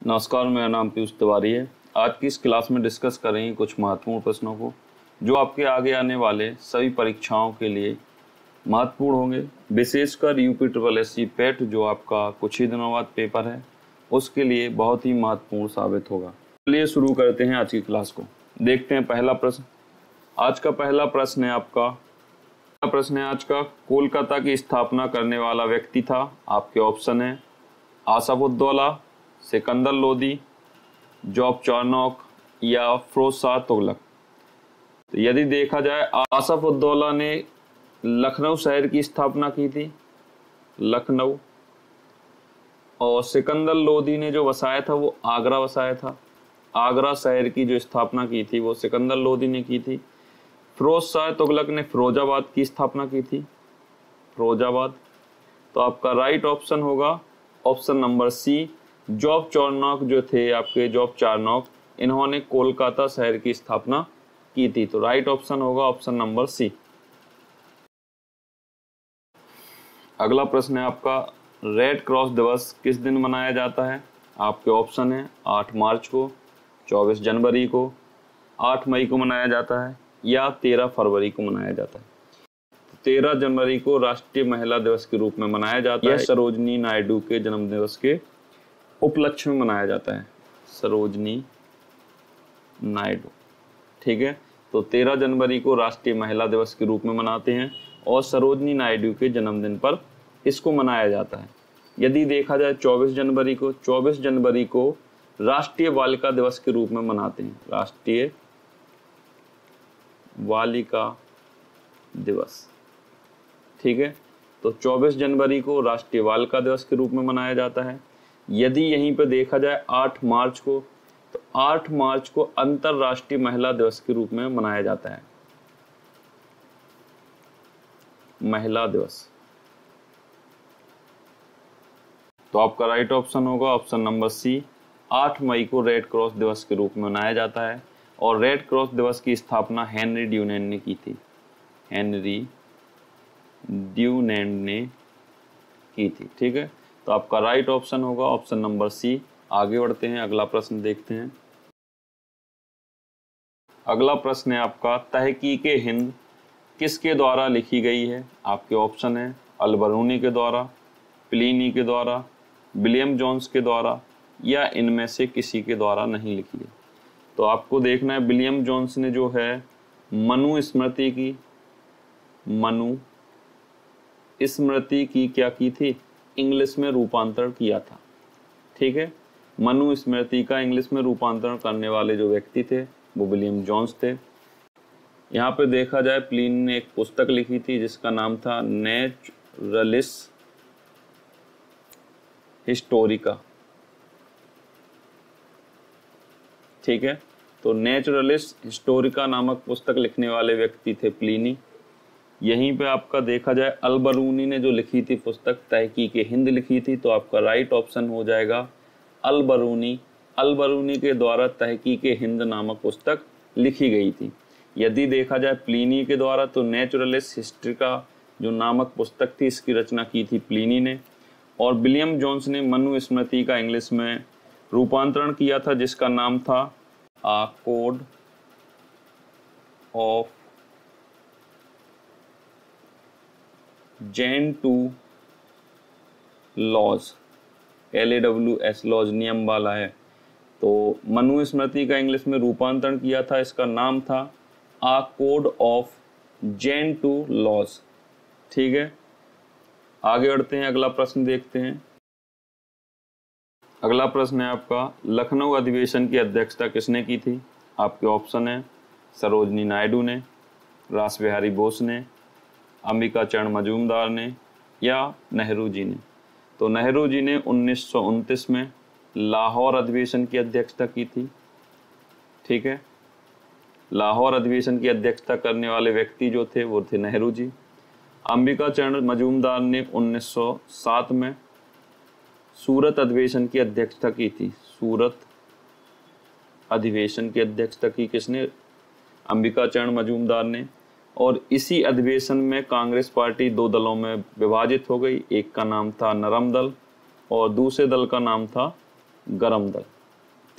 नमस्कार, मेरा नाम पीयूष तिवारी है। आज की इस क्लास में डिस्कस करेंगे कुछ महत्वपूर्ण प्रश्नों को जो आपके आगे आने वाले सभी परीक्षाओं के लिए महत्वपूर्ण होंगे। विशेषकर यूपी पेट जो आपका कुछ ही दिनों बाद पेपर है उसके लिए बहुत ही महत्वपूर्ण साबित होगा। चलिए शुरू करते हैं आज की क्लास को। देखते हैं पहला प्रश्न। आज का पहला प्रश्न है आज का कोलकाता की स्थापना करने वाला व्यक्ति था। आपके ऑप्शन है आसफउद्दौला, सिकंदर लोदी, जॉब चारनॉक या फिरोज शाह तुगलक। तो यदि देखा जाए, आसफउद्दौला ने लखनऊ शहर की स्थापना की थी, लखनऊ, और सिकंदर लोदी ने जो वसाया था वो आगरा वसाया था। आगरा शहर की जो स्थापना की थी वो सिकंदर लोदी ने की थी। फिरोज शाह तुगलक ने फिरोजाबाद की स्थापना की थी, फिरोजाबाद। तो आपका राइट ऑप्शन होगा ऑप्शन नंबर सी, जॉब चारनॉक जो थे आपके जॉब चारनॉक, इन्होंने कोलकाता शहर की स्थापना की थी। तो राइट ऑप्शन होगा ऑप्शन नंबर सी। अगला प्रश्न है आपका, रेड क्रॉस दिवस किस दिन मनाया जाता है? आपके ऑप्शन है 8 मार्च को, 24 जनवरी को, 8 मई को मनाया जाता है या 13 फरवरी को मनाया जाता है। 13 जनवरी को राष्ट्रीय महिला दिवस के रूप में मनाया जाता है। सरोजनी नायडू के जन्म दिवस के उपलक्ष्य में मनाया जाता है, सरोजनी नायडू। ठीक है, तो 13 जनवरी को राष्ट्रीय महिला दिवस के रूप में मनाते हैं और सरोजनी नायडू के जन्मदिन पर इसको मनाया जाता है। यदि देखा जाए 24 जनवरी को राष्ट्रीय बालिका दिवस के रूप में मनाते हैं, राष्ट्रीय बालिका दिवस। ठीक है, तो 24 जनवरी को राष्ट्रीय बालिका दिवस के रूप में मनाया जाता है। यदि यहीं पर देखा जाए 8 मार्च को, तो 8 मार्च को अंतरराष्ट्रीय महिला दिवस के रूप में मनाया जाता है, महिला दिवस। तो आपका राइट ऑप्शन होगा ऑप्शन नंबर सी, 8 मई को रेड क्रॉस दिवस के रूप में मनाया जाता है। और रेड क्रॉस दिवस की स्थापना हेनरी ड्यूनेंट ने की थी, हेनरी ड्यूनेंट ने की थी। ठीक है, तो आपका राइट ऑप्शन होगा ऑप्शन नंबर सी। आगे बढ़ते हैं, अगला प्रश्न देखते हैं। अगला प्रश्न है आपका, तहकीके हिंद किसके द्वारा लिखी गई है? आपके ऑप्शन है अल-बरूनी के द्वारा, प्लिनी के द्वारा, विलियम जोन्स के द्वारा या इनमें से किसी के द्वारा नहीं लिखी है। तो आपको देखना है, विलियम जोन्स ने जो है मनुस्मृति की क्या की थी, इंग्लिश में रूपांतरण किया था। ठीक है, मनुस्मृति का इंग्लिश में रूपांतरण करने वाले जो व्यक्ति थे वो विलियम जोन्स थे। यहाँ पे देखा जाए, प्लिनी ने एक पुस्तक लिखी थी जिसका नाम था नेचुरलिस हिस्टोरिका। ठीक है, तो नेचुरलिस हिस्टोरिका नामक पुस्तक लिखने वाले व्यक्ति थे प्लिनी। यहीं पे आपका देखा जाए, अल-बरूनी ने जो लिखी थी पुस्तक तहकीके हिंद लिखी थी। तो आपका राइट ऑप्शन हो जाएगा अल-बरूनी। अल-बरूनी के द्वारा तहकीके हिंद नामक पुस्तक लिखी गई थी। यदि देखा जाए प्लिनी के द्वारा, तो नेचुरलिस हिस्टोरिका जो नामक पुस्तक थी इसकी रचना की थी प्लिनी ने। और विलियम जोन्स ने मनुस्मृति का इंग्लिश में रूपांतरण किया था जिसका नाम था a code of Gentoo laws, LAWS laws, नियम वाला है। तो मनुस्मृति का इंग्लिश में रूपांतरण किया था, इसका नाम था a code of Gentoo laws. ठीक है, आगे बढ़ते हैं, अगला प्रश्न देखते हैं। अगला प्रश्न है आपका, लखनऊ अधिवेशन की अध्यक्षता किसने की थी? आपके ऑप्शन है सरोजनी नायडू ने, रासबिहारी बोस ने, अंबिका चरण मजूमदार ने या नेहरू जी ने। तो नेहरू जी ने 1929 में लाहौर अधिवेशन की अध्यक्षता की थी। ठीक है, लाहौर अधिवेशन की अध्यक्षता करने वाले व्यक्ति जो थे वो थे नेहरू जी। अंबिका चरण मजूमदार ने 1907 में सूरत अधिवेशन की अध्यक्षता की थी। सूरत अधिवेशन की अध्यक्षता की किसने? अंबिका चरण मजूमदार ने। और इसी अधिवेशन में कांग्रेस पार्टी 2 दलों में विभाजित हो गई। एक का नाम था नरम दल और दूसरे दल का नाम था गरम दल।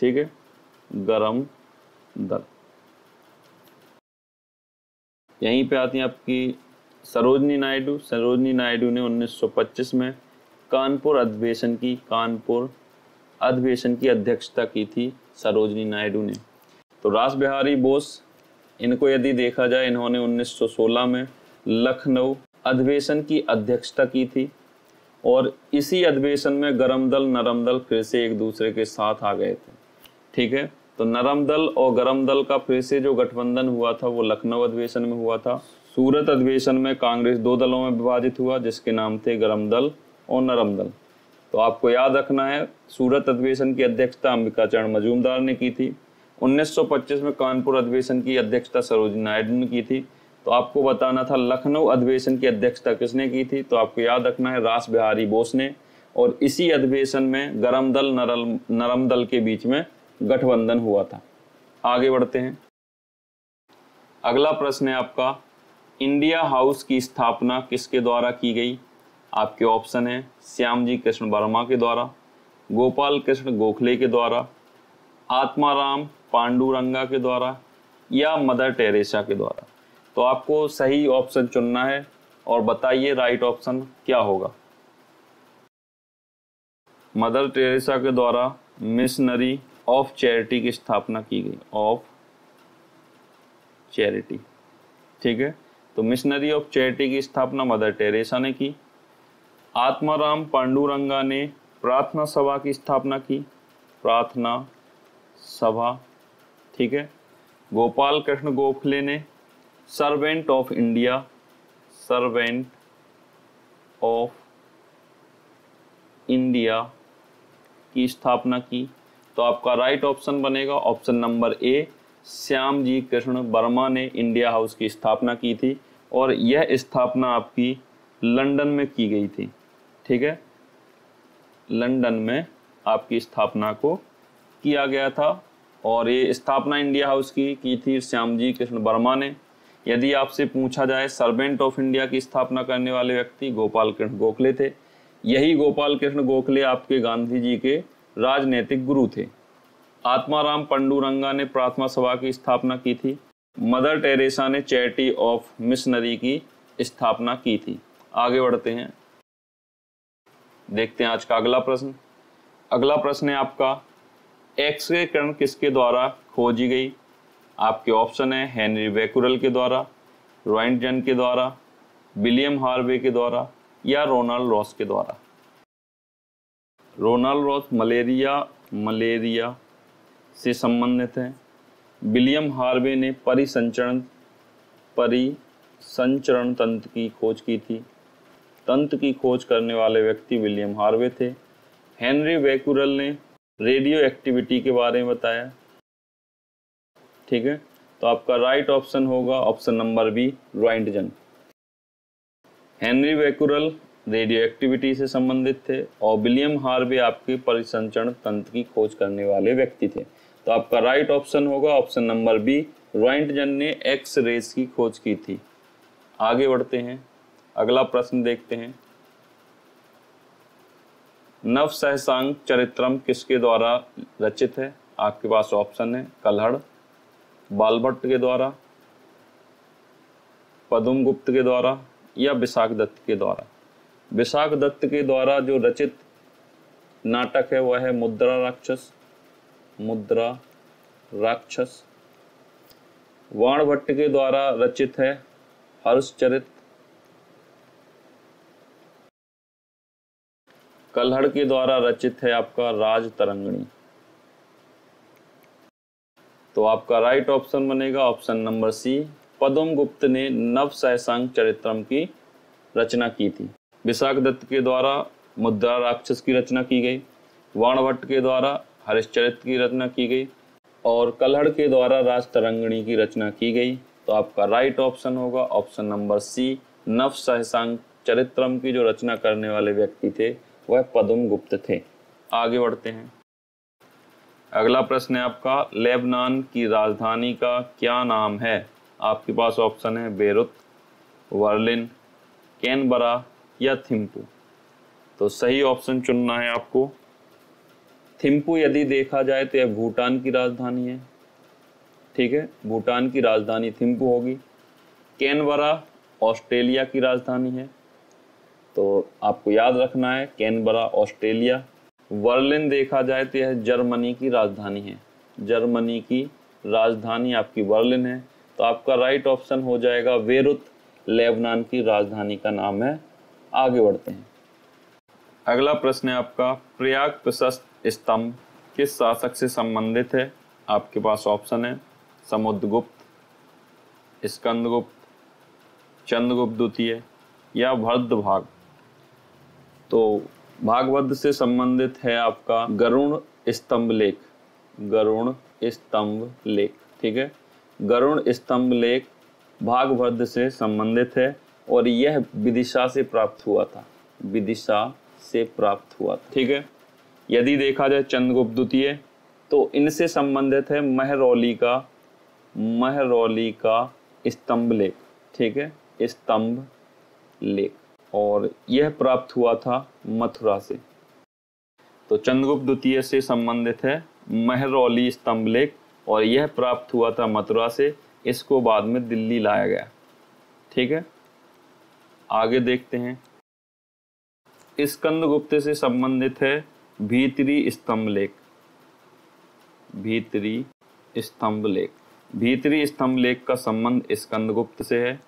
ठीक है, गरम दल। यहीं पे आती हैं आपकी सरोजनी नायडू। सरोजनी नायडू ने 1925 में कानपुर अधिवेशन की अध्यक्षता की थी सरोजनी नायडू ने। तो रास बिहारी बोस, इनको यदि देखा जाए, इन्होंने 1916 में लखनऊ अधिवेशन की अध्यक्षता की थी और इसी अधिवेशन में गरम दल नरम दल फिर से एक दूसरे के साथ आ गए थे। ठीक है, तो नरम दल और गरम दल का फिर से जो गठबंधन हुआ था वो लखनऊ अधिवेशन में हुआ था। सूरत अधिवेशन में कांग्रेस दो दलों में विभाजित हुआ जिसके नाम थे गरम दल और नरम दल। तो आपको याद रखना है, सूरत अधिवेशन की अध्यक्षता अंबिका चरण मजूमदार ने की थी। 1925 में कानपुर अधिवेशन की अध्यक्षता सरोजिनी नायडू ने की थी। तो आपको बताना था लखनऊ अधिवेशन की अध्यक्षता किसने की थी, तो आपको याद रखना है रास बिहारी बोस ने। और इसी अधिवेशन में गरम दल नरम दल के बीच में गठबंधन हुआ था। आगे बढ़ते हैं। अगला प्रश्न है आपका, इंडिया हाउस की स्थापना किसके द्वारा की गई? आपके ऑप्शन है श्यामजी कृष्ण वर्मा के द्वारा, गोपाल कृष्ण गोखले के द्वारा, आत्माराम पांडुरंगा के द्वारा या मदर टेरेसा के द्वारा। तो आपको सही ऑप्शन चुनना है और बताइए राइट ऑप्शन क्या होगा। मदर टेरेसा के द्वारा मिशनरी ऑफ चैरिटी की स्थापना की गई, ऑफ चैरिटी। ठीक है, तो मिशनरी ऑफ चैरिटी की स्थापना मदर टेरेसा ने की। आत्माराम पांडुरंगा ने प्रार्थना सभा की स्थापना की, प्रार्थना सभा। ठीक है, गोपाल कृष्ण गोखले ने servant of India, servant of India की स्थापना की। तो आपका राइट ऑप्शन बनेगा ऑप्शन नंबर ए, श्यामजी कृष्ण वर्मा ने इंडिया हाउस की स्थापना की थी और यह स्थापना आपकी लंदन में की गई थी। ठीक है, लंदन में आपकी स्थापना को किया गया था और ये स्थापना इंडिया हाउस की थी श्यामजी कृष्ण वर्मा ने। यदि आपसे पूछा जाए सर्वेंट ऑफ इंडिया की स्थापना करने वाले व्यक्ति गोपाल कृष्ण गोखले थे। यही गोपाल कृष्ण गोखले आपके गांधी जी के राजनीतिक गुरु थे। आत्माराम पांडुरंगा ने प्रार्थना सभा की स्थापना की थी। मदर टेरेसा ने चैरिटी ऑफ मिशनरी की स्थापना की थी। आगे बढ़ते हैं, देखते हैं आज का अगला प्रश्न। अगला प्रश्न है आपका, एक्सरे किरण किसके द्वारा खोजी गई? आपके ऑप्शन है हेनरी बैकुरल के द्वारा, रॉयंटजन के द्वारा, विलियम हार्वे के द्वारा या रोनाल्ड रॉस के द्वारा। रोनाल्ड रॉस मलेरिया से संबंधित है। विलियम हार्वे ने परिसंचरण तंत्र की खोज की थी। तंत्र की खोज करने वाले व्यक्ति विलियम हार्वे थे। हेनरी बैकुरल ने रेडियो एक्टिविटी के बारे में बताया। ठीक है, तो आपका राइट ऑप्शन होगा option number B, Roentgen. Henri Becquerel radioactivity से संबंधित थे और विलियम हार्वे आपके परिसंचरण तंत्र की खोज करने वाले व्यक्ति थे। तो आपका राइट ऑप्शन होगा ऑप्शन नंबर बी, रॉयंटजन ने एक्स रेज की खोज की थी। आगे बढ़ते हैं, अगला प्रश्न देखते हैं। नव सहसांग चरित्रम किसके द्वारा रचित है? आपके पास ऑप्शन है कल्हड़, बालभट्ट के द्वारा, पदम गुप्त के द्वारा या विशाख दत्त के द्वारा। विशाख दत्त के द्वारा जो रचित नाटक है वह है मुद्रा राक्षस। वाणभट्ट के द्वारा रचित है हर्षचरित। कल्हड़ के द्वारा रचित है आपका राजतरंगिणी। तो आपका राइट ऑप्शन बनेगा ऑप्शन नंबर सी, पदम गुप्त ने नव सहसांग चरित्रम की रचना की थी। विशाख दत्त के द्वारा मुद्रा राक्षस की रचना की गई, वाणभट्ट के द्वारा हरिश्चरित की रचना की गई और कल्हड़ के द्वारा राजतरंगिणी की रचना की गई। तो आपका राइट ऑप्शन होगा ऑप्शन नंबर सी, नव सहसांग चरित्रम की जो रचना करने वाले व्यक्ति थे वह पदम गुप्त थे। आगे बढ़ते हैं, अगला प्रश्न है आपका, लेबनान की राजधानी का क्या नाम है? आपके पास ऑप्शन है बेरुत, बर्लिन, कैनबरा या थिम्पू। तो सही ऑप्शन चुनना है आपको थिम्पू यदि देखा जाए तो यह भूटान की राजधानी है, ठीक है, भूटान की राजधानी थिम्पू होगी। कैनबरा ऑस्ट्रेलिया की राजधानी है, तो आपको याद रखना है कैनबरा ऑस्ट्रेलिया। बर्लिन देखा जाए तो यह जर्मनी की राजधानी है, जर्मनी की राजधानी आपकी बर्लिन है। तो आपका राइट ऑप्शन हो जाएगा बेरूत, लेबनान की राजधानी का नाम है। आगे बढ़ते हैं। अगला प्रश्न है आपका, प्रयाग प्रशस्त स्तंभ किस शासक से संबंधित है? आपके पास ऑप्शन है समुद्रगुप्त, स्कंदगुप्त, चंद्रगुप्त द्वितीय या भरद्वाज। तो भागवत से संबंधित है आपका गरुड़ स्तंभ लेख, गरुड़ स्तंभ लेख, ठीक है। गरुड़ स्तंभ लेख भागभद्र से संबंधित है और यह विदिशा से प्राप्त हुआ था, विदिशा से प्राप्त हुआ था, ठीक है। यदि देखा जाए चंद्रगुप्त द्वितीय तो इनसे संबंधित है महरौली का स्तंभ लेख, ठीक है, स्तंभ लेख, और यह प्राप्त हुआ था मथुरा से। तो चंद्रगुप्त द्वितीय से संबंधित है महरौली स्तंभ लेख और यह प्राप्त हुआ था मथुरा से। इसको बाद में दिल्ली लाया गया, ठीक है। आगे देखते हैं। स्कंदगुप्त से संबंधित है भीतरी स्तंभ लेख, भीतरी स्तंभ लेख, भीतरी स्तंभ लेख का संबंध स्कंदगुप्त से है।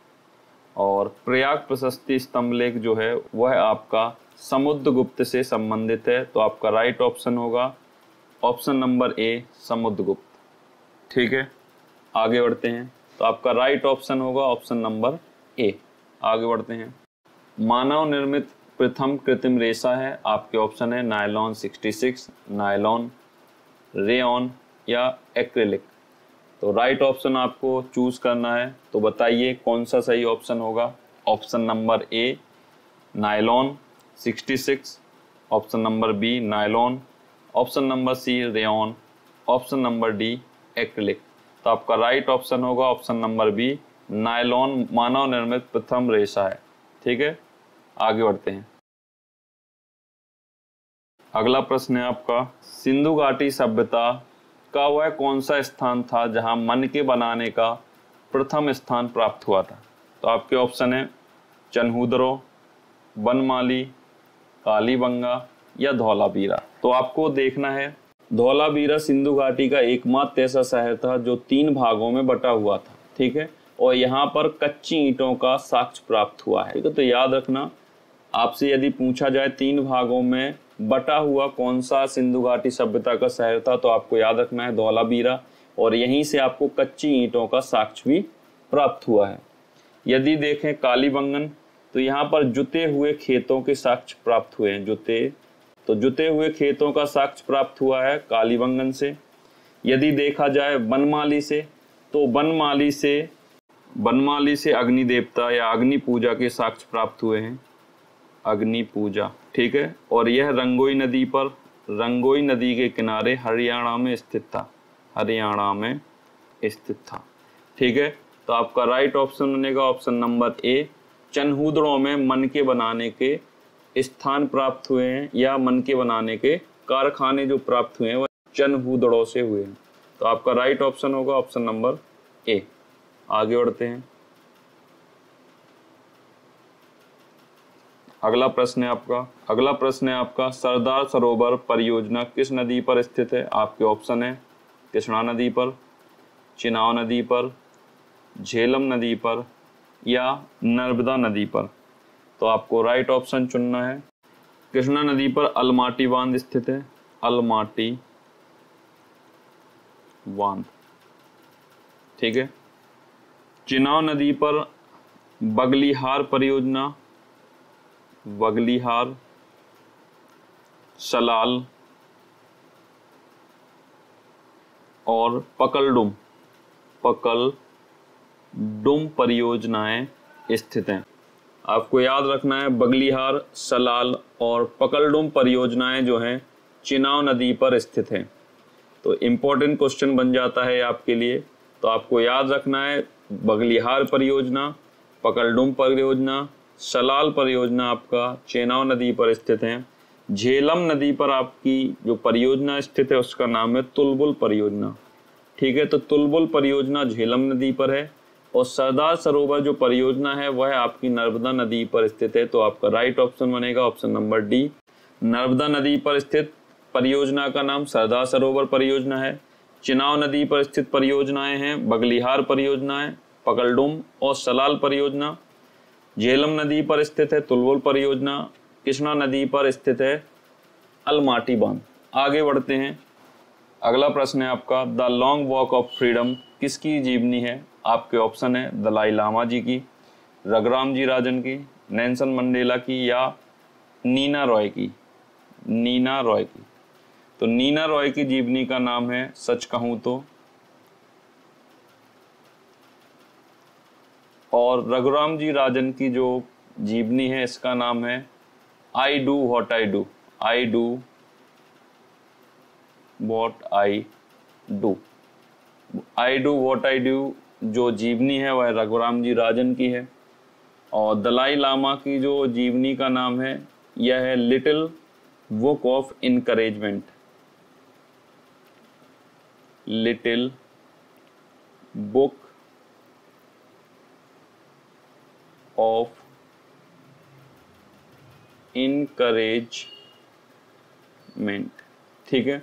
और प्रयाग प्रशस्ति स्तंभ लेख जो है वह आपका समुद्रगुप्त से संबंधित है। तो आपका राइट ऑप्शन होगा ऑप्शन नंबर ए समुद्रगुप्त, ठीक है। आगे बढ़ते हैं। तो आपका राइट ऑप्शन होगा ऑप्शन नंबर ए। आगे बढ़ते हैं। मानव निर्मित प्रथम कृत्रिम रेशा है, आपके ऑप्शन है नायलॉन 66, नायलॉन, रेयॉन या एक्रिलिक। तो राइट ऑप्शन आपको चूज करना है, तो बताइए कौन सा सही ऑप्शन होगा। Option number A nylon 66, option number B nylon, option number C rayon, option number D acrylic. तो आपका राइट ऑप्शन होगा ऑप्शन नंबर बी नायलॉन मानव निर्मित प्रथम रेशा है, ठीक है। आगे बढ़ते हैं। अगला प्रश्न है आपका, सिंधु घाटी सभ्यता का वह कौन सा स्थान था जहां मनके बनाने का प्रथम स्थान प्राप्त हुआ था? तो आपके ऑप्शन है चनहूदरो, बनमाली, कालीबंगा या धौलावीरा। तो आपको देखना है धौलावीरा सिंधु घाटी का एकमात्र ऐसा शहर था जो 3 भागों में बटा हुआ था, ठीक है, और यहाँ पर कच्ची ईंटों का साक्ष्य प्राप्त हुआ है, ठीक है। तो याद रखना, आपसे यदि पूछा जाए 3 भागों में बटा हुआ कौन सा सिंधु घाटी सभ्यता का शहर था, तो आपको याद रखना है धौलावीरा, और यहीं से आपको कच्ची ईंटों का साक्ष्य भी प्राप्त हुआ है। यदि देखें कालीबंगन, तो यहाँ पर जुते हुए खेतों के साक्ष्य प्राप्त हुए हैं, जुते हुए खेतों का साक्ष्य प्राप्त हुआ है कालीबंगन से। यदि देखा जाए बनमाली से, तो बनमाली से अग्नि देवता या अग्नि पूजा के साक्ष्य प्राप्त हुए हैं, अग्नि पूजा, ठीक है। और यह रंगोई नदी के किनारे हरियाणा में स्थित था, ठीक है। तो आपका राइट ऑप्शन बनेगा ऑप्शन नंबर ए, चनहूदड़ों में मनके बनाने के स्थान प्राप्त हुए हैं या मनके बनाने के कारखाने जो प्राप्त हुए हैं वह चनहूदड़ों से हुए हैं। तो आपका राइट ऑप्शन होगा ऑप्शन नंबर ए। आगे बढ़ते हैं। अगला प्रश्न है आपका सरदार सरोवर परियोजना किस नदी पर स्थित है? आपके ऑप्शन है कृष्णा नदी पर, चिनाब नदी पर, झेलम नदी पर या नर्मदा नदी पर। तो आपको राइट ऑप्शन चुनना है। कृष्णा नदी पर अलमाटी बांध स्थित है, अलमाटी बांध, ठीक है। चिनाब नदी पर बगलिहार परियोजना, बगलिहार, सलाल और पकलडुम परियोजनाएं स्थित हैं। आपको याद रखना है बगलिहार, सलाल और पकलडुम परियोजनाएं जो हैं चिनाब नदी पर स्थित हैं। तो इम्पोर्टेंट क्वेश्चन बन जाता है आपके लिए। तो आपको याद रखना है बगलिहार परियोजना, पकलडुम परियोजना, सलाल परियोजना आपका चिनाब नदी पर स्थित हैं, झेलम नदी पर आपकी जो परियोजना स्थित है उसका नाम है तुलबुल परियोजना। ठीक है, तो तुलबुल परियोजना झेलम नदी पर है और सरदार सरोवर जो परियोजना है वह आपकी नर्मदा नदी पर स्थित है। तो आपका राइट ऑप्शन बनेगा ऑप्शन नंबर डी। नर्मदा नदी पर स्थित परियोजना का नाम सरदार सरोवर परियोजना है। चिनाव नदी पर स्थित परियोजनाएं हैं बगलिहार परियोजनाएं, पकलडुम और सलाल परियोजना। झेलम नदी पर स्थित है तुलबुल परियोजना। कृष्णा नदी पर स्थित है अलमाटी बांध। आगे बढ़ते हैं, अगला प्रश्न है आपका, the long walk of freedom किसकी जीवनी है? आपके ऑप्शन है दलाई लामा जी की, रघुराम जी राजन की, नेल्सन मंडेला की या नीना रॉय की। नीना रॉय की। तो नीना रॉय की जीवनी का नाम है सच कहूं तो, और रघुराम जी राजन की जो जीवनी है इसका नाम है आई do what I do. I do what I do. I do what I do जो जीवनी है वह रघुराम जी राजन की है। और दलाई लामा की जो जीवनी का नाम है यह है little book of encouragement. Little book of encouragement. ठीक है,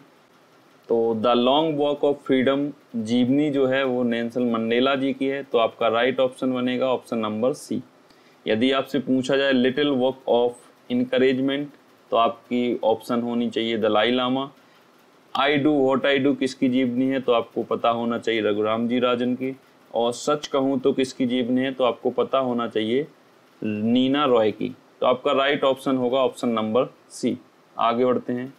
तो the long walk of freedom जीवनी जो है वो नेल्सन मंडेला जी की है। तो आपका राइट ऑप्शन बनेगा ऑप्शन नंबर सी। यदि आपसे पूछा जाए लिटिल वॉक ऑफ इनकरेजमेंट तो आपकी ऑप्शन होनी चाहिए Dalai Lama. I do what I do किसकी जीवनी है? तो आपको पता होना चाहिए रघुराम जी राजन की। और सच कहूँ तो किसकी जीवनी है? तो आपको पता होना चाहिए नीना रॉय की। तो आपका राइट ऑप्शन होगा ऑप्शन नंबर सी। आगे बढ़ते हैं,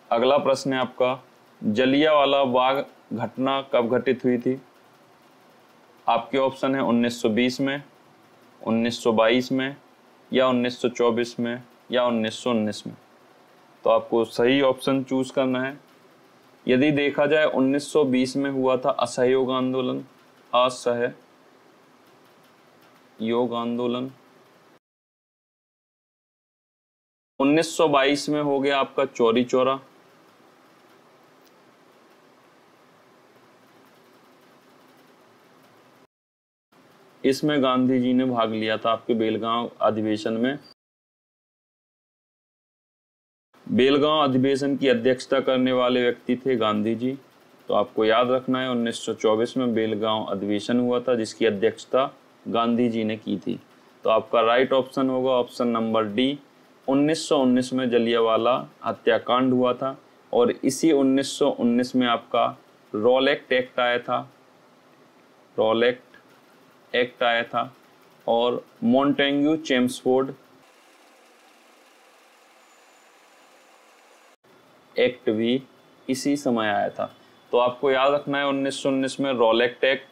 अगला प्रश्न है आपका, जलियांवाला बाग घटना कब घटित हुई थी? आपके ऑप्शन है 1920 में, 1922 में या 1924 में या 1919 में। तो आपको सही ऑप्शन चूज करना है। यदि देखा जाए 1920 में हुआ था असहयोग आंदोलन, असहयोग आंदोलन। 1922 में हो गया आपका चौरी चौरा। इसमें गांधी जी ने भाग लिया था आपके बेलगांव अधिवेशन में। बेलगांव अधिवेशन की अध्यक्षता करने वाले व्यक्ति थे गांधी जी। तो आपको याद रखना है 1924 में बेलगांव अधिवेशन हुआ था जिसकी अध्यक्षता गांधी जी ने की थी। तो आपका राइट ऑप्शन होगा ऑप्शन नंबर डी। 1919 में जलियांवाला हत्याकांड हुआ था और इसी 1919 में आपका रॉलेक्ट एक्ट आया था। रॉलेक्ट एक्ट आया था और मॉन्टेग्यू चेम्सफोर्ड एक्ट भी इसी समय आया था। तो आपको याद रखना है 1919 में रॉलेक्ट एक्ट,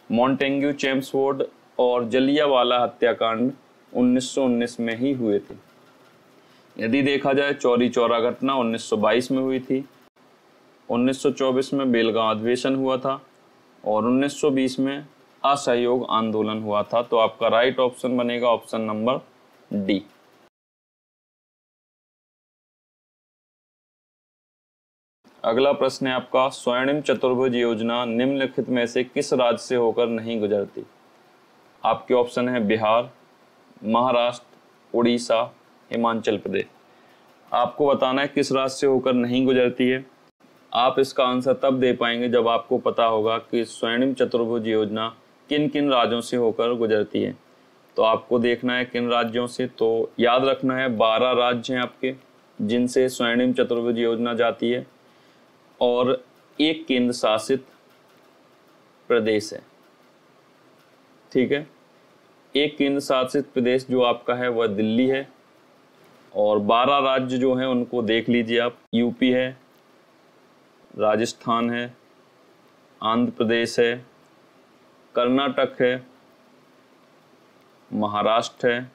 मॉन्टेग्यू चेम्सफोर्ड और जलियांवाला हत्याकांड 1919 में ही हुए थे। यदि देखा जाए चौरी चौरा घटना 1922 में हुई थी, 1924 में बेलगांव अधिवेशन हुआ था और 1920 में असहयोग आंदोलन हुआ था। तो आपका राइट ऑप्शन बनेगा ऑप्शन नंबर डी। अगला प्रश्न है आपका, स्वर्णिम चतुर्भुज योजना निम्नलिखित में से किस राज्य से होकर नहीं गुजरती? आपके ऑप्शन है बिहार, महाराष्ट्र, उड़ीसा, हिमाचल प्रदेश। आपको बताना है किस राज्य से होकर नहीं गुजरती है। आप इसका आंसर तब दे पाएंगे जब आपको पता होगा कि स्वर्णिम चतुर्भुज योजना किन किन राज्यों से होकर गुजरती है। तो आपको देखना है किन राज्यों से। तो याद रखना है 12 राज्य हैं आपके जिनसे स्वर्णिम चतुर्भुज योजना जाती है और एक केंद्र शासित प्रदेश है। ठीक है, एक केंद्र शासित प्रदेश जो आपका है वह दिल्ली है और 12 राज्य जो हैं उनको देख लीजिए आप। यूपी है, राजस्थान है, आंध्र प्रदेश है, कर्नाटक है, महाराष्ट्र है,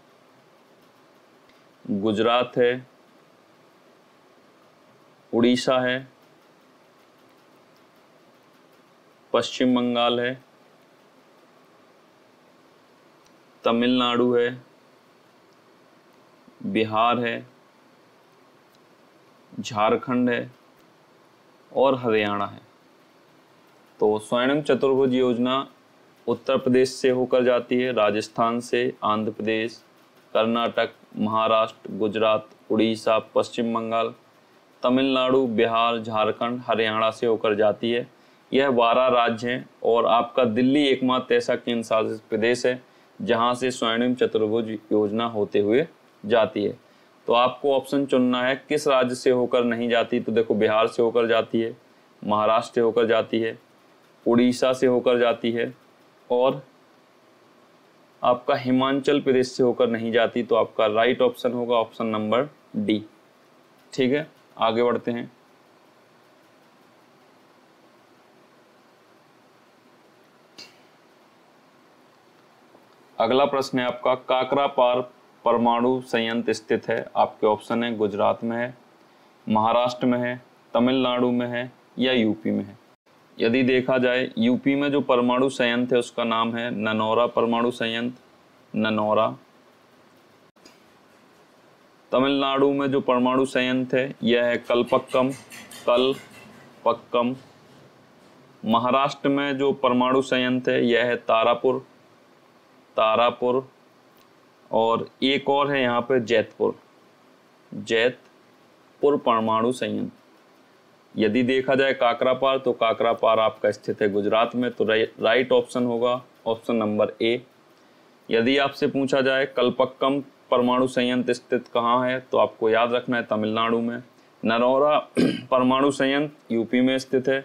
गुजरात है, उड़ीसा है, पश्चिम बंगाल है, तमिलनाडु है बिहार है, झारखंड है और हरियाणा है। तो स्वर्णिम चतुर्भुज योजना उत्तर प्रदेश से होकर जाती है, राजस्थान से, आंध्र प्रदेश, कर्नाटक, महाराष्ट्र, गुजरात, उड़ीसा, पश्चिम बंगाल, तमिलनाडु, बिहार, झारखंड, हरियाणा से होकर जाती है। यह 12 राज्य हैं और आपका दिल्ली एकमात्र ऐसा केंद्र शासित प्रदेश है जहां से स्वर्णिम चतुर्भुज योजना होते हुए जाती है। तो आपको ऑप्शन चुनना है किस राज्य से होकर नहीं जाती। तो देखो, बिहार से होकर जाती है, महाराष्ट्र से होकर जाती है, उड़ीसा से होकर जाती है और आपका हिमाचल प्रदेश से होकर नहीं जाती। तो आपका राइट ऑप्शन होगा ऑप्शन नंबर डी। ठीक है, आगे बढ़ते हैं। अगला प्रश्न है आपका, काकरापार परमाणु संयंत्र स्थित है। आपके ऑप्शन है गुजरात में है, महाराष्ट्र में है, तमिलनाडु में है या यूपी में है। यदि देखा जाए, यूपी में जो परमाणु संयंत्र है उसका नाम है ननौरा परमाणु संयंत्र, ननौरा। तमिलनाडु में जो परमाणु संयंत्र है यह है कलपक्कम, कलपक्कम। महाराष्ट्र में जो परमाणु संयंत्र है यह है तारापुर, तारापुर। और एक और है यहाँ पे जैतपुर, जैतपुर परमाणु संयंत्र। यदि देखा जाए काकरापार, तो काकरापार आपका स्थित है गुजरात में। तो राइट ऑप्शन होगा ऑप्शन नंबर ए। यदि आपसे पूछा जाए कलपक्कम परमाणु संयंत्र स्थित कहाँ है, तो आपको याद रखना है तमिलनाडु में। नरौरा परमाणु संयंत्र यूपी में स्थित है।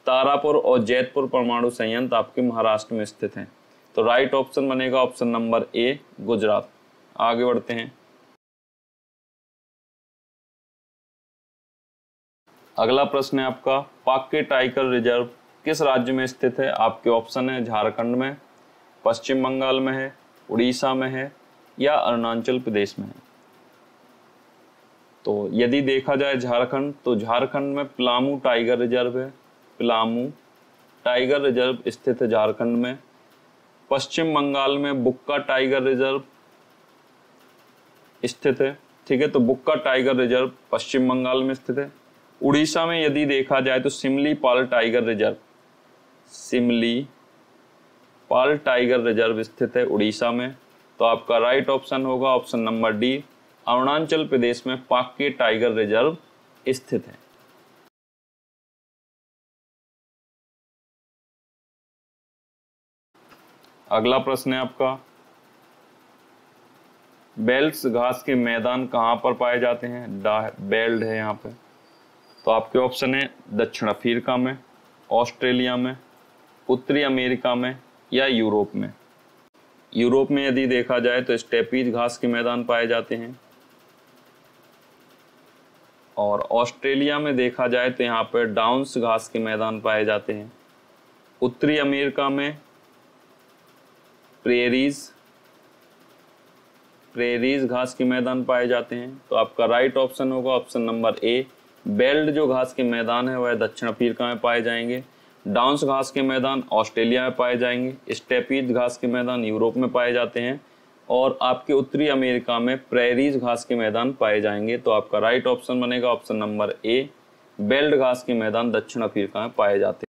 तारापुर और जैतपुर परमाणु संयंत्र आपके महाराष्ट्र में स्थित हैं। तो राइट ऑप्शन बनेगा ऑप्शन नंबर ए, गुजरात। आगे बढ़ते हैं। अगला प्रश्न है आपका, पाक्के टाइगर रिजर्व किस राज्य में स्थित है। आपके ऑप्शन है झारखंड में, पश्चिम बंगाल में है, उड़ीसा में है या अरुणाचल प्रदेश में है। तो यदि देखा जाए झारखंड, तो झारखंड में पलामू टाइगर रिजर्व है, पलामू टाइगर रिजर्व स्थित है झारखंड में। पश्चिम बंगाल में बुक्का टाइगर रिजर्व स्थित है। ठीक है, तो बुक्का टाइगर रिजर्व पश्चिम बंगाल में स्थित है। उड़ीसा में यदि देखा जाए तो Simlipal tiger reserve, Simlipal tiger reserve स्थित है उड़ीसा में। तो आपका राइट ऑप्शन होगा option number D, Arunachal Pradesh में पाक्के टाइगर रिजर्व स्थित है। अगला प्रश्न है आपका, बेल्ट्स घास के मैदान कहाँ पर पाए जाते हैं। बेल्ट है यहाँ पे। तो आपके ऑप्शन है दक्षिण अफ्रीका में, ऑस्ट्रेलिया में, उत्तरी अमेरिका में या यूरोप में। यूरोप में यदि देखा जाए तो स्टेपीज घास के मैदान पाए जाते हैं और ऑस्ट्रेलिया में देखा जाए तो यहाँ पर डाउन्स घास के मैदान पाए जाते हैं। उत्तरी अमेरिका में प्रेरीज घास के मैदान पाए जाते हैं। तो आपका राइट ऑप्शन होगा ऑप्शन नंबर ए, बेल्ट जो घास के मैदान है वह दक्षिण अफ्रीका में पाए जाएंगे। डाउन्स घास के मैदान ऑस्ट्रेलिया में पाए जाएंगे। स्टेपीज घास के मैदान यूरोप में पाए जाते हैं और आपके उत्तरी अमेरिका में प्रेरीज घास के मैदान पाए जाएंगे। तो आपका राइट ऑप्शन बनेगा ऑप्शन नंबर ए, बेल्ट घास के मैदान दक्षिण अफ्रीका में पाए जाते हैं।